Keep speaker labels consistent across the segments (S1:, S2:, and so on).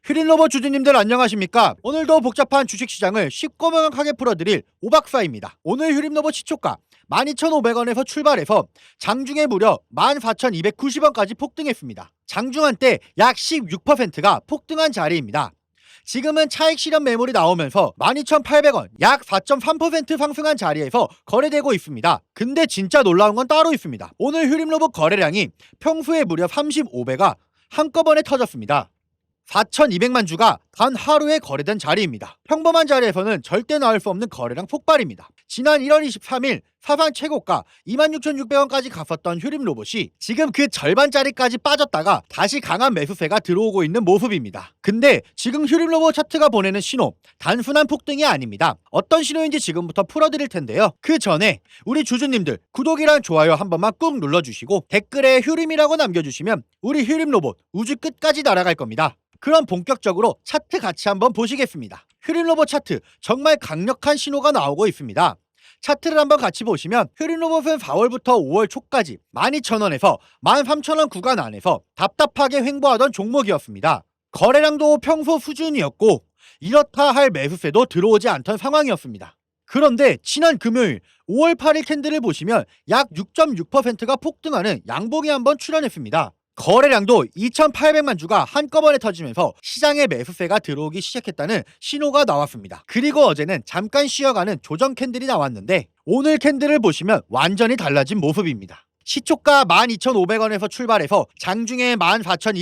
S1: 휴린로버 주주님들 안녕하십니까? 오늘도 복잡한 주식시장을 쉽고 명확하게 풀어드릴 오박사입니다. 오늘 휴린로버 시초가 12,500원에서 출발해서 장중에 무려 14,290원까지 폭등했습니다. 장중 한때 약 16%가 폭등한 자리입니다. 지금은 차익 실현 매물이 나오면서 12,800원, 약 4.3% 상승한 자리에서 거래되고 있습니다. 근데 진짜 놀라운 건 따로 있습니다. 오늘 휴림로봇 거래량이 평소에 무려 35배가 한꺼번에 터졌습니다. 4,200만 주가 단 하루에 거래된 자리입니다. 평범한 자리에서는 절대 나올 수 없는 거래량 폭발입니다. 지난 1월 23일 사상 최고가 26,600원까지 갔었던 휴림로봇이 지금 그 절반짜리까지 빠졌다가 다시 강한 매수세가 들어오고 있는 모습입니다. 근데 지금 휴림로봇 차트가 보내는 신호, 단순한 폭등이 아닙니다. 어떤 신호인지 지금부터 풀어드릴 텐데요. 그 전에 우리 주주님들 구독이랑 좋아요 한 번만 꾹 눌러주시고 댓글에 휴림이라고 남겨주시면 우리 휴림로봇 우주 끝까지 날아갈 겁니다. 그럼 본격적으로 차트 같이 한번 보시겠습니다. 휴림로봇 차트 정말 강력한 신호가 나오고 있습니다. 차트를 한번 같이 보시면 휴림로봇은 4월부터 5월 초까지 12,000원에서 13,000원 구간 안에서 답답하게 횡보하던 종목이었습니다. 거래량도 평소 수준이었고 이렇다 할 매수세도 들어오지 않던 상황이었습니다. 그런데 지난 금요일 5월 8일 캔들을 보시면 약 6.6%가 폭등하는 양봉이 한번 출현했습니다. 거래량도 2,800만 주가 한꺼번에 터지면서 시장에 매수세가 들어오기 시작했다는 신호가 나왔습니다. 그리고 어제는 잠깐 쉬어가는 조정 캔들이 나왔는데 오늘 캔들을 보시면 완전히 달라진 모습입니다. 시초가 12,500원에서 출발해서 장중에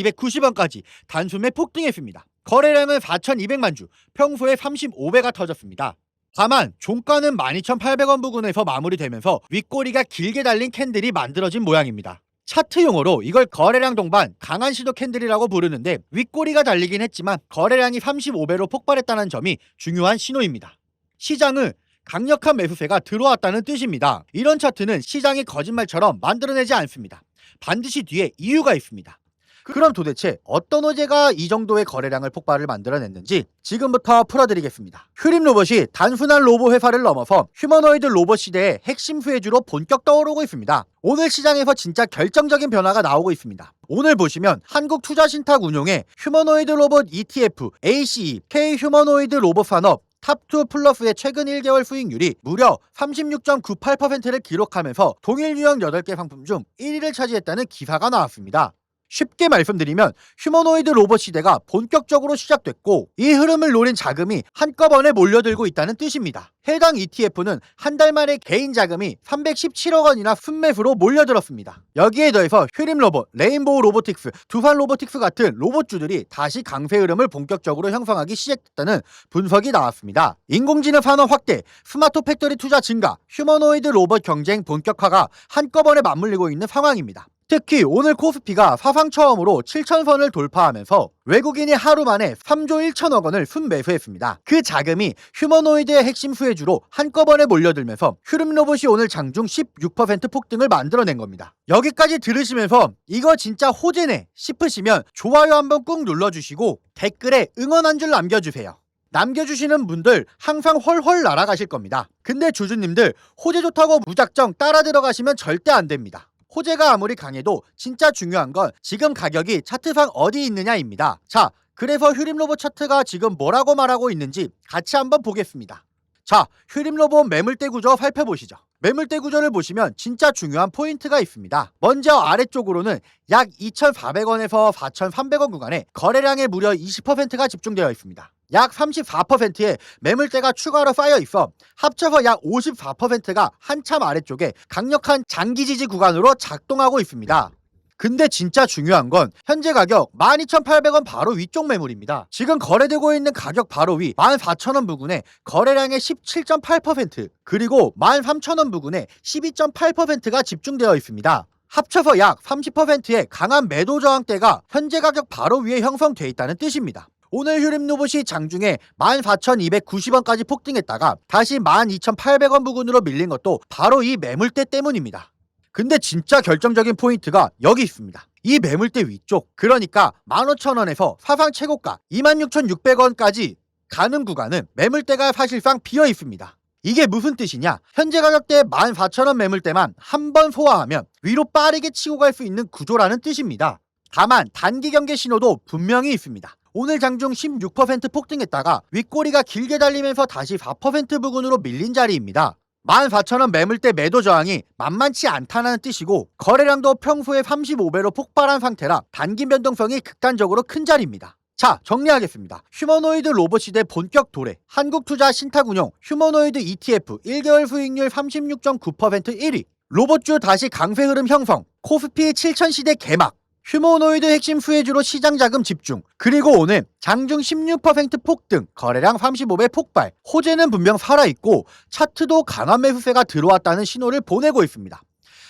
S1: 14,290원까지 단숨에 폭등했습니다. 거래량은 4,200만 주, 평소에 35배가 터졌습니다. 다만 종가는 12,800원 부근에서 마무리되면서 윗꼬리가 길게 달린 캔들이 만들어진 모양입니다. 차트 용어로 이걸 거래량 동반 강한 시도 캔들이라고 부르는데 윗꼬리가 달리긴 했지만 거래량이 35배로 폭발했다는 점이 중요한 신호입니다. 시장은 강력한 매수세가 들어왔다는 뜻입니다. 이런 차트는 시장이 거짓말처럼 만들어내지 않습니다. 반드시 뒤에 이유가 있습니다. 그럼 도대체 어떤 호재가 이 정도의 거래량을 폭발을 만들어냈는지 지금부터 풀어드리겠습니다. 휴림로봇이 단순한 로봇 회사를 넘어서 휴머노이드 로봇 시대의 핵심 수혜주로 본격 떠오르고 있습니다. 오늘 시장에서 진짜 결정적인 변화가 나오고 있습니다. 오늘 보시면 한국투자신탁 운용의 휴머노이드 로봇 ETF ACE K 휴머노이드 로봇 산업 탑2 플러스의 최근 1개월 수익률이 무려 36.98%를 기록하면서 동일 유형 8개 상품 중 1위를 차지했다는 기사가 나왔습니다. 쉽게 말씀드리면 휴머노이드 로봇 시대가 본격적으로 시작됐고 이 흐름을 노린 자금이 한꺼번에 몰려들고 있다는 뜻입니다. 해당 ETF는 한 달 만에 개인 자금이 317억 원이나 순매수로 몰려들었습니다. 여기에 더해서 휴림로봇, 레인보우 로보틱스, 두산 로보틱스 같은 로봇주들이 다시 강세 흐름을 본격적으로 형성하기 시작했다는 분석이 나왔습니다. 인공지능 산업 확대, 스마트 팩토리 투자 증가, 휴머노이드 로봇 경쟁 본격화가 한꺼번에 맞물리고 있는 상황입니다. 특히 오늘 코스피가 사상 처음으로 7,000선을 돌파하면서 외국인이 하루 만에 3조 1천억 원을 순매수했습니다. 그 자금이 휴머노이드의 핵심 수혜주로 한꺼번에 몰려들면서 휴림로봇이 오늘 장중 16% 폭등을 만들어낸 겁니다. 여기까지 들으시면서 이거 진짜 호재네 싶으시면 좋아요 한번 꾹 눌러주시고 댓글에 응원 한 줄 남겨주세요. 남겨주시는 분들 항상 헐헐 날아가실 겁니다. 근데 주주님들 호재 좋다고 무작정 따라 들어가시면 절대 안 됩니다. 호재가 아무리 강해도 진짜 중요한 건 지금 가격이 차트상 어디 있느냐입니다. 자, 그래서 휴림로봇 차트가 지금 뭐라고 말하고 있는지 같이 한번 보겠습니다. 자, 휴림로봇 매물대 구조 살펴보시죠. 매물대 구조를 보시면 진짜 중요한 포인트가 있습니다. 먼저 아래쪽으로는 약 2,400원에서 4,300원 구간에 거래량의 무려 20%가 집중되어 있습니다. 약 34%의 매물대가 추가로 쌓여 있어 합쳐서 약 54%가 한참 아래쪽에 강력한 장기 지지 구간으로 작동하고 있습니다. 근데 진짜 중요한 건 현재 가격 12,800원 바로 위쪽 매물입니다. 지금 거래되고 있는 가격 바로 위 14,000원 부근에 거래량의 17.8% 그리고 13,000원 부근에 12.8%가 집중되어 있습니다. 합쳐서 약 30%의 강한 매도 저항대가 현재 가격 바로 위에 형성돼 있다는 뜻입니다. 오늘 휴림로봇이 장중에 14,290원까지 폭등했다가 다시 12,800원 부근으로 밀린 것도 바로 이 매물대 때문입니다. 근데 진짜 결정적인 포인트가 여기 있습니다. 이 매물대 위쪽, 그러니까 15,000원에서 사상 최고가 26,600원까지 가는 구간은 매물대가 사실상 비어 있습니다. 이게 무슨 뜻이냐? 현재 가격대 14,000원 매물대만 한 번 소화하면 위로 빠르게 치고 갈 수 있는 구조라는 뜻입니다. 다만 단기 경계 신호도 분명히 있습니다. 오늘 장중 16% 폭등했다가 윗꼬리가 길게 달리면서 다시 4% 부근으로 밀린 자리입니다. 14,000원 매물대 매도 저항이 만만치 않다는 뜻이고 거래량도 평소의 35배로 폭발한 상태라 단기 변동성이 극단적으로 큰 자리입니다. 자, 정리하겠습니다. 휴머노이드 로봇 시대 본격 도래. 한국투자 신탁운용 휴머노이드 ETF 1개월 수익률 36.9% 1위. 로봇주 다시 강세 흐름 형성. 코스피 7000 시대 개막. 휴머노이드 핵심 수혜주로 시장 자금 집중. 그리고 오늘 장중 16% 폭등, 거래량 35배 폭발. 호재는 분명 살아있고 차트도 강한 매수세가 들어왔다는 신호를 보내고 있습니다.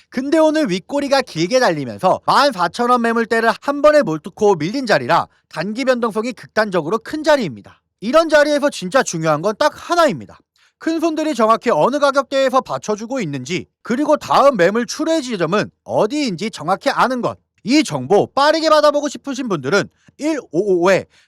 S1: 근데 오늘 윗꼬리가 길게 달리면서 14,000원 매물대를 한 번에 몰두코 밀린 자리라 단기 변동성이 극단적으로 큰 자리입니다. 이런 자리에서 진짜 중요한 건 딱 하나입니다. 큰 손들이 정확히 어느 가격대에서 받쳐주고 있는지, 그리고 다음 매물 출회 지점은 어디인지 정확히 아는 것. 이 정보 빠르게 받아보고 싶으신 분들은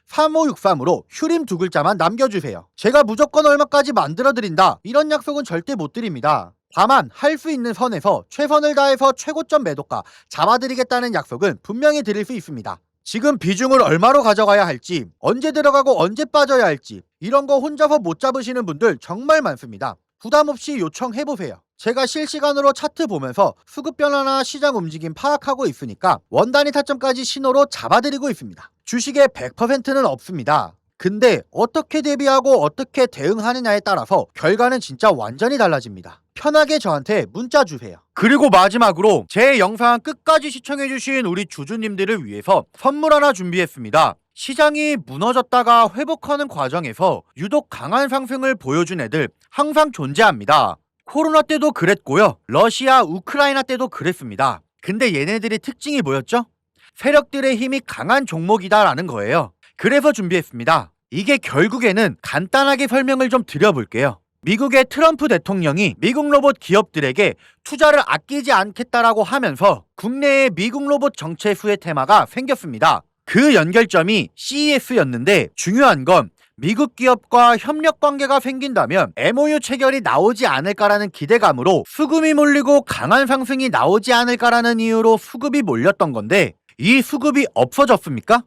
S1: 1555-3563으로 휴림 2글자만 남겨주세요. 제가 무조건 얼마까지 만들어드린다 이런 약속은 절대 못 드립니다. 다만 할 수 있는 선에서 최선을 다해서 최고점 매도가 잡아드리겠다는 약속은 분명히 드릴 수 있습니다. 지금 비중을 얼마로 가져가야 할지, 언제 들어가고 언제 빠져야 할지 이런 거 혼자서 못 잡으시는 분들 정말 많습니다. 부담없이 요청해보세요. 제가 실시간으로 차트 보면서 수급 변화나 시장 움직임 파악하고 있으니까 원단위 타점까지 신호로 잡아드리고 있습니다. 주식의 100%는 없습니다. 근데 어떻게 대비하고 어떻게 대응하느냐에 따라서 결과는 진짜 완전히 달라집니다. 편하게 저한테 문자 주세요. 그리고 마지막으로 제 영상 끝까지 시청해주신 우리 주주님들을 위해서 선물 하나 준비했습니다. 시장이 무너졌다가 회복하는 과정에서 유독 강한 상승을 보여준 애들 항상 존재합니다. 코로나 때도 그랬고요. 러시아, 우크라이나 때도 그랬습니다. 근데 얘네들의 특징이 뭐였죠? 세력들의 힘이 강한 종목이다라는 거예요. 그래서 준비했습니다. 이게 결국에는 간단하게 설명을 좀 드려볼게요. 미국의 트럼프 대통령이 미국 로봇 기업들에게 투자를 아끼지 않겠다라고 하면서 국내에 미국 로봇 정체 수혜 테마가 생겼습니다. 그 연결점이 CES였는데 중요한 건 미국 기업과 협력 관계가 생긴다면 MOU 체결이 나오지 않을까라는 기대감으로 수급이 몰리고 강한 상승이 나오지 않을까라는 이유로 수급이 몰렸던 건데 이 수급이 없어졌습니까?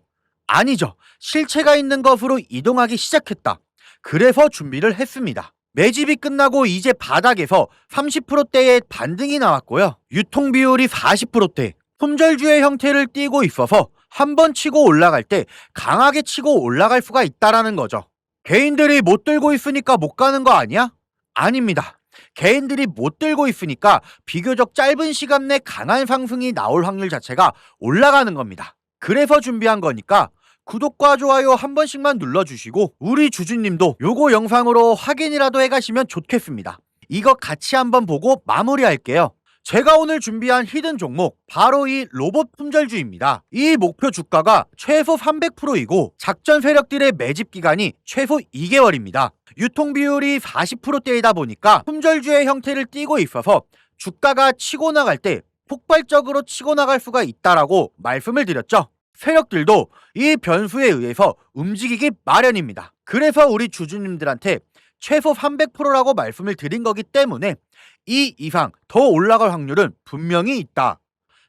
S1: 아니죠. 실체가 있는 것으로 이동하기 시작했다. 그래서 준비를 했습니다. 매집이 끝나고 이제 바닥에서 30%대의 반등이 나왔고요. 유통 비율이 40%대, 품절주의 형태를 띠고 있어서 한 번 치고 올라갈 때 강하게 치고 올라갈 수가 있다라는 거죠. 개인들이 못 들고 있으니까 못 가는 거 아니야? 아닙니다. 개인들이 못 들고 있으니까 비교적 짧은 시간 내 강한 상승이 나올 확률 자체가 올라가는 겁니다. 그래서 준비한 거니까 구독과 좋아요 한 번씩만 눌러주시고 우리 주주님도 요거 영상으로 확인이라도 해가시면 좋겠습니다. 이거 같이 한번 보고 마무리할게요. 제가 오늘 준비한 히든 종목 바로 이 로봇 품절주입니다. 이 목표 주가가 최소 300%이고 작전 세력들의 매집 기간이 최소 2개월입니다. 유통 비율이 40%대이다 보니까 품절주의 형태를 띠고 있어서 주가가 치고 나갈 때 폭발적으로 치고 나갈 수가 있다라고 말씀을 드렸죠. 세력들도 이 변수에 의해서 움직이기 마련입니다. 그래서 우리 주주님들한테 최소 300%라고 말씀을 드린 거기 때문에 이 이상 더 올라갈 확률은 분명히 있다.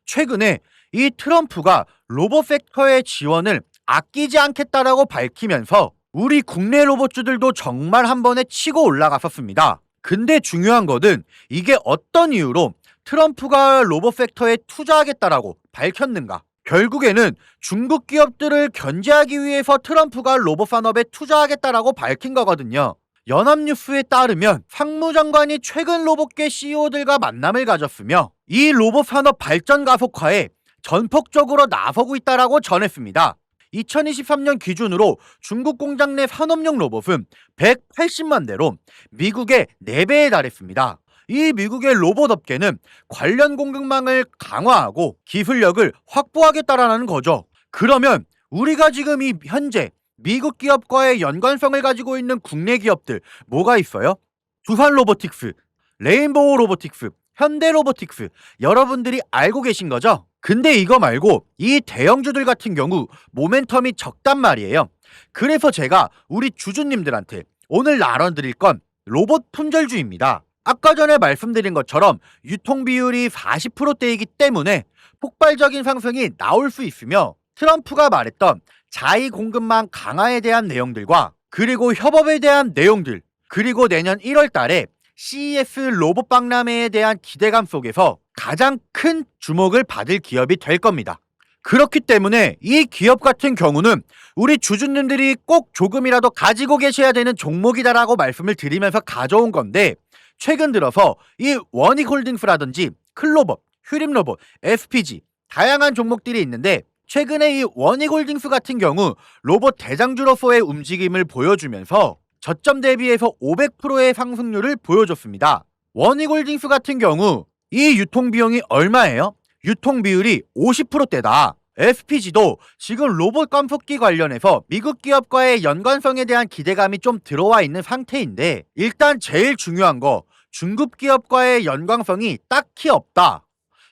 S1: 최근에 이 트럼프가 로봇 섹터의 지원을 아끼지 않겠다라고 밝히면서 우리 국내 로봇주들도 정말 한 번에 치고 올라갔었습니다. 근데 중요한 것은 이게 어떤 이유로 트럼프가 로봇 섹터에 투자하겠다라고 밝혔는가? 결국에는 중국 기업들을 견제하기 위해서 트럼프가 로봇 산업에 투자하겠다라고 밝힌 거거든요. 연합뉴스에 따르면 상무장관이 최근 로봇계 CEO들과 만남을 가졌으며 이 로봇 산업 발전 가속화에 전폭적으로 나서고 있다라고 전했습니다. 2023년 기준으로 중국 공장 내 산업용 로봇은 180만 대로 미국의 4배에 달했습니다. 이 미국의 로봇 업계는 관련 공급망을 강화하고 기술력을 확보하겠다라는 거죠. 그러면 우리가 지금 이 현재 미국 기업과의 연관성을 가지고 있는 국내 기업들 뭐가 있어요? 두산 로보틱스, 레인보우 로보틱스, 현대 로보틱스 여러분들이 알고 계신 거죠? 근데 이거 말고 이 대형주들 같은 경우 모멘텀이 적단 말이에요. 그래서 제가 우리 주주님들한테 오늘 나눠드릴 건 로봇 품절주입니다. 아까 전에 말씀드린 것처럼 유통 비율이 40%대이기 때문에 폭발적인 상승이 나올 수 있으며 트럼프가 말했던 자위 공급망 강화에 대한 내용들과 그리고 협업에 대한 내용들, 그리고 내년 1월 달에 CES 로봇 박람회에 대한 기대감 속에서 가장 큰 주목을 받을 기업이 될 겁니다. 그렇기 때문에 이 기업 같은 경우는 우리 주주님들이 꼭 조금이라도 가지고 계셔야 되는 종목이다라고 말씀을 드리면서 가져온 건데, 최근 들어서 이 원익홀딩스라든지 클로버, 휴림로봇, SPG 다양한 종목들이 있는데, 최근에 이 원익홀딩스 같은 경우 로봇 대장주로서의 움직임을 보여주면서 저점 대비해서 500%의 상승률을 보여줬습니다. 원익홀딩스 같은 경우 이 유통비용이 얼마예요? 유통비율이 50%대다. SPG도 지금 로봇 깜속기 관련해서 미국 기업과의 연관성에 대한 기대감이 좀 들어와 있는 상태인데, 일단 제일 중요한 거, 중국 기업과의 연관성이 딱히 없다.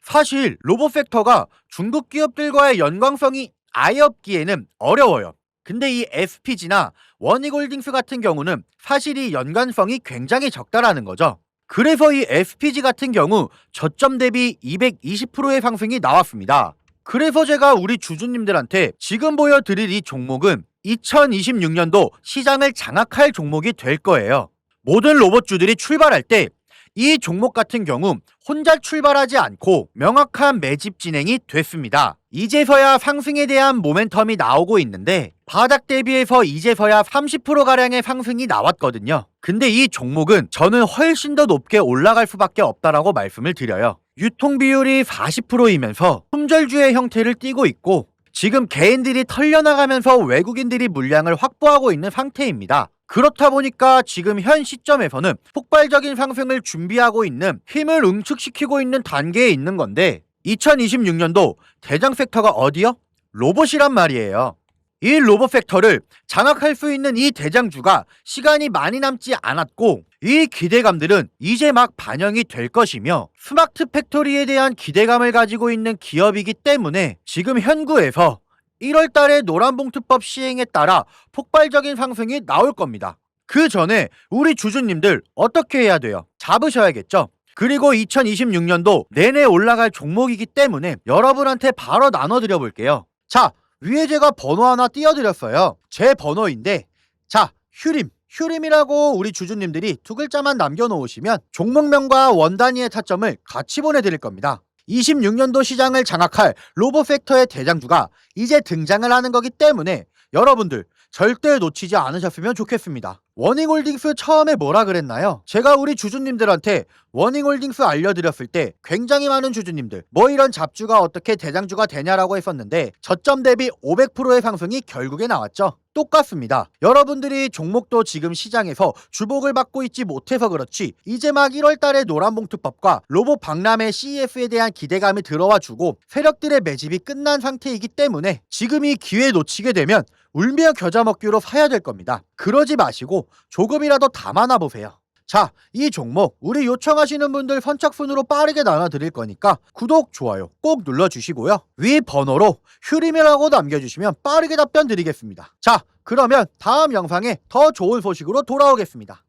S1: 사실 로봇 섹터가 중국 기업들과의 연관성이 아예 없기에는 어려워요. 근데 이 SPG나 원익홀딩스 같은 경우는 사실 이 연관성이 굉장히 적다라는 거죠. 그래서 이 SPG 같은 경우 저점 대비 220%의 상승이 나왔습니다. 그래서 제가 우리 주주님들한테 지금 보여드릴 이 종목은 2026년도 시장을 장악할 종목이 될 거예요. 모든 로봇주들이 출발할 때 이 종목 같은 경우 혼자 출발하지 않고 명확한 매집 진행이 됐습니다. 이제서야 상승에 대한 모멘텀이 나오고 있는데, 바닥 대비해서 이제서야 30%가량의 상승이 나왔거든요. 근데 이 종목은 저는 훨씬 더 높게 올라갈 수밖에 없다라고 말씀을 드려요. 유통 비율이 40%이면서 품절주의 형태를 띠고 있고, 지금 개인들이 털려나가면서 외국인들이 물량을 확보하고 있는 상태입니다. 그렇다 보니까 지금 현 시점에서는 폭발적인 상승을 준비하고 있는, 힘을 응축시키고 있는 단계에 있는 건데, 2026년도 대장 섹터가 어디요? 로봇이란 말이에요. 이 로봇 섹터를 장악할 수 있는 이 대장주가 시간이 많이 남지 않았고, 이 기대감들은 이제 막 반영이 될 것이며, 스마트 팩토리에 대한 기대감을 가지고 있는 기업이기 때문에 지금 현구에서 1월 달에 노란봉투법 시행에 따라 폭발적인 상승이 나올 겁니다. 그 전에 우리 주주님들 어떻게 해야 돼요? 잡으셔야겠죠? 그리고 2026년도 내내 올라갈 종목이기 때문에 여러분한테 바로 나눠드려 볼게요. 자, 위에 제가 번호 하나 띄워드렸어요. 제 번호인데, 자, 휴림이라고 우리 주주님들이 두 글자만 남겨놓으시면 종목명과 원 단위의 타점을 같이 보내드릴 겁니다. 26년도 시장을 장악할 로봇 섹터의 대장주가 이제 등장을 하는 거기 때문에 여러분들 절대 놓치지 않으셨으면 좋겠습니다. 원익홀딩스 처음에 뭐라 그랬나요? 제가 우리 주주님들한테 원익홀딩스 알려드렸을 때 굉장히 많은 주주님들 뭐 이런 잡주가 어떻게 대장주가 되냐라고 했었는데, 저점 대비 500%의 상승이 결국에 나왔죠. 똑같습니다. 여러분들이 종목도 지금 시장에서 주목을 받고 있지 못해서 그렇지, 이제 막 1월 달에 노란봉투법과 로봇 박람회 CES에 대한 기대감이 들어와 주고 세력들의 매집이 끝난 상태이기 때문에 지금 이 기회 놓치게 되면 울며 겨자 먹기로 사야 될 겁니다. 그러지 마시고 조금이라도 담아놔 보세요. 자, 이 종목 우리 요청하시는 분들 선착순으로 빠르게 나눠드릴 거니까 구독, 좋아요 꼭 눌러주시고요. 위 번호로 휴림이라고 남겨주시면 빠르게 답변 드리겠습니다. 자, 그러면 다음 영상에 더 좋은 소식으로 돌아오겠습니다.